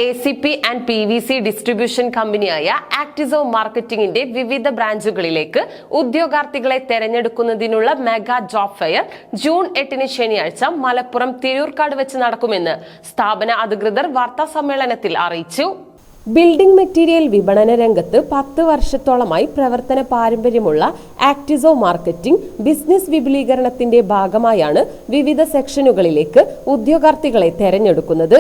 ACP and PVC distribution കമ്പനിയായ ആക്ടിസോ മാർക്കറ്റിംഗിന്റെ വിവിധ ബ്രാഞ്ചുകളിലേക്ക് ഉദ്യോഗാർത്ഥികളെ തെരഞ്ഞെടുക്കുന്നതിനുള്ള mega job fair June 8 ശനിയാഴ്ച മലപ്പുറം തിരൂർക്കാട് വെച്ച് നടക്കുമെന്ന് സ്ഥാപന അധികൃതർ വാർത്താസമ്മേളനത്തിൽ അറിയിച്ചു. ബിൽഡിംഗ് മെറ്റീരിയൽ വിപണന രംഗത്ത് 10 വർഷത്തോളമായി പ്രവർത്തന പാരമ്പര്യമുള്ള ആക്ടിസോ മാർക്കറ്റിംഗ് ബിസിനസ് വിപുലീകരണത്തിന്റെ ഭാഗമായാണ് വിവിധ സെക്ഷനുകളിലേക്ക് ഉദ്യോഗാർത്ഥികളെ തെരഞ്ഞെടുക്കുന്നത്.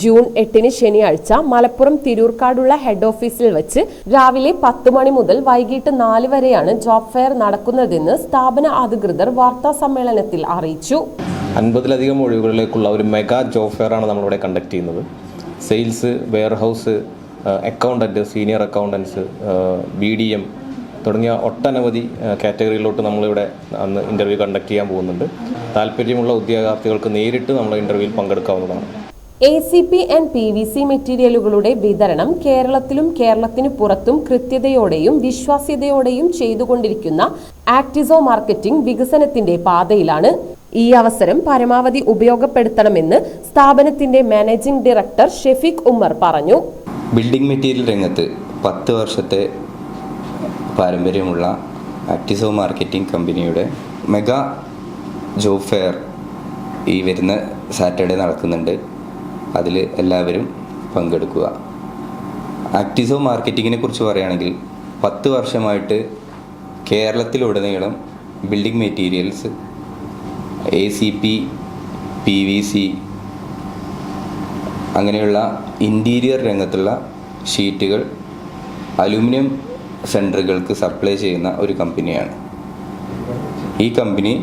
ജൂൺ 8 ശനിയാഴ്ച മലപ്പുറം തിരൂർക്കാടുള്ള ഹെഡ് ഓഫീസിൽ വെച്ച് രാവിലെ 10 മണി മുതൽ വൈകിട്ട് 4 വരെയാണ് ജോബ് ഫെയർ നടക്കുന്നതെന്ന് സ്ഥാപന അധികൃതർ വാർത്താ സമ്മേളനത്തിൽ അറിയിച്ചു. 50ലധികം ഒഴിവുകളിലേക്കുള്ള ഒരു മെഗാ ജോബ് ഫെയർ ആണ് നമ്മളിവിടെ കണ്ടക്ട് ചെയ്യുന്നത്. Sales, warehouse, accountant, senior accountants, BDM തുടങ്ങിയ ഒട്ടനവധി കാറ്റഗറിയിലോട്ട് നമ്മളിവിടെ അന്ന് ഇൻ്റർവ്യൂ കണ്ടക്ട് ചെയ്യാൻ പോകുന്നുണ്ട്. താല്പര്യമുള്ള ഉദ്യോഗാർത്ഥികൾക്ക് നേരിട്ട് നമ്മൾ ഇൻ്റർവ്യൂവിൽ പങ്കെടുക്കാവുന്നതാണ്. ACP and PVC മെറ്റീരിയലുകളുടെ വിതരണം കേരളത്തിലും കേരളത്തിന് പുറത്തും കൃത്യതയോടെയും വിശ്വാസ്യതയോടെയും ചെയ്തുകൊണ്ടിരിക്കുന്ന ആക്ടിസോ മാർക്കറ്റിംഗ് വികസനത്തിന്റെ പാതയിലാണ്. ഈ അവസരം പരമാവധി ഉപയോഗപ്പെടുത്തണമെന്ന് സ്ഥാപനത്തിന്റെ മാനേജിംഗ് ഡയറക്ടർ ഷെഫീഖ് ഉമ്മർ പറഞ്ഞു. ബിൽഡിംഗ് മെറ്റീരിയൽ രംഗത്ത് 10 വർഷത്തെ പാരമ്പര്യമുള്ള ആക്ടിസോ മാർക്കറ്റിംഗ് കമ്പനിയുടെ മെഗാ ജോബ് ഫെയർ ഈ വരുന്ന സാറ്റർഡേ നടക്കുന്നുണ്ട്. അതിൽ എല്ലാവരും പങ്കെടുക്കുക. ആക്ടിസോ മാർക്കറ്റിങ്ങിനെ കുറിച്ച് പറയുകയാണെങ്കിൽ 10 വർഷമായിട്ട് കേരളത്തിലുടനീളം ബിൽഡിംഗ് മെറ്റീരിയൽസ്, ACP, PVC അങ്ങനെയുള്ള ഇൻറ്റീരിയർ രംഗത്തുള്ള ഷീറ്റുകൾ അലുമിനിയം സെൻറ്ററുകൾക്ക് സപ്ലൈ ചെയ്യുന്ന ഒരു കമ്പനിയാണ്. ഈ കമ്പനി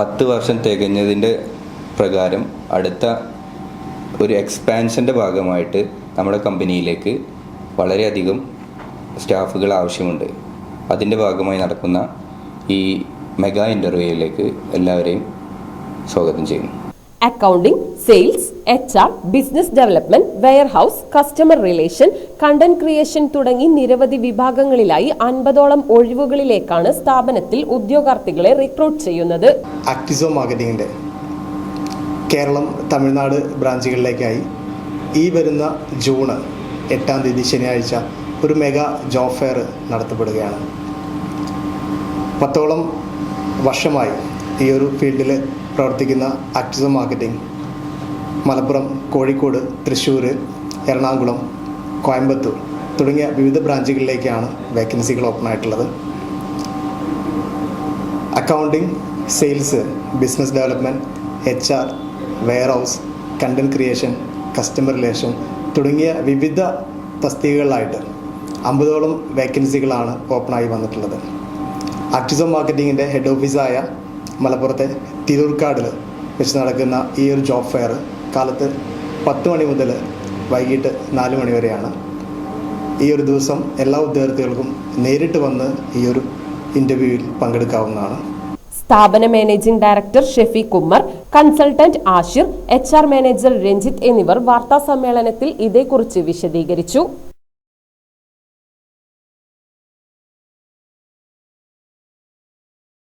10 വർഷം തികഞ്ഞതിൻ്റെ പ്രകാരം അടുത്ത ഒരു എക്സ്പാൻഷൻ്റെ ഭാഗമായിട്ട് നമ്മുടെ കമ്പനിയിലേക്ക് വളരെയധികം സ്റ്റാഫുകൾ ആവശ്യമുണ്ട്. അതിൻ്റെ ഭാഗമായി നടക്കുന്ന ഈ മെഗാ ഇൻ്റർവ്യൂയിലേക്ക് എല്ലാവരെയും സ്വാഗതം ചെയ്യുന്നു. Accounting, sales, HR, business development, warehouse, customer relation, content creation തുടങ്ങി നിരവധി വിഭാഗങ്ങളിലായി 50ഓളം ഒഴിവുകളിലേക്കാണ് സ്ഥാപനത്തിൽ ഉദ്യോഗാർത്ഥികളെ റിക്രൂട്ട് ചെയ്യുന്നത്. ആക്ടിസോ മാർക്കറ്റിംഗിൻ്റെ കേരളം, തമിഴ്നാട് ബ്രാഞ്ചുകളിലേക്കായി ഈ വരുന്ന ജൂൺ 8 ശനിയാഴ്ച ഒരു മെഗാ ജോബ് ഫെയർ നടത്തപ്പെടുകയാണ്. 10ഓളം വർഷമായി ഈ ഒരു ഫീൽഡിൽ പ്രവർത്തിക്കുന്ന ആക്ടിസോ മാർക്കറ്റിംഗ് മലപ്പുറം, കോഴിക്കോട്, തൃശ്ശൂർ, എറണാകുളം, കോയമ്പത്തൂർ തുടങ്ങിയ വിവിധ ബ്രാഞ്ചുകളിലേക്കാണ് വേക്കൻസികൾ ഓപ്പൺ ആയിട്ടുള്ളത്. Accounting, sales, business development, HR, warehouse, content creation, customer relation തുടങ്ങിയ വിവിധ തസ്തികകളിലായിട്ട് 50ഓളം വേക്കൻസികളാണ് ഓപ്പണായി വന്നിട്ടുള്ളത്. ആക്ടിസോ മാർക്കറ്റിങ്ങിൻ്റെ ഹെഡ് ഓഫീസായ മലപ്പുറത്തെ തിരൂർക്കാടിൽ വെച്ച് നടക്കുന്ന ഈ ഒരു ജോബ് ഫെയർ കാലത്ത് 10 മണി മുതൽ വൈകിട്ട് 4 മണി വരെയാണ്. ഈ ഒരു ദിവസം എല്ലാ ഉദ്യോഗാർത്ഥികൾക്കും നേരിട്ട് വന്ന് ഈ ഒരു ഇൻ്റർവ്യൂവിൽ പങ്കെടുക്കാവുന്നതാണ്. സ്ഥാപന managing director Shafeeq Ummer, consultant Ashir, HR manager Ranjith എന്നിവർ വാർത്താ സമ്മേളനത്തിൽ ഇതേക്കുറിച്ച് വിശദീകരിച്ചു.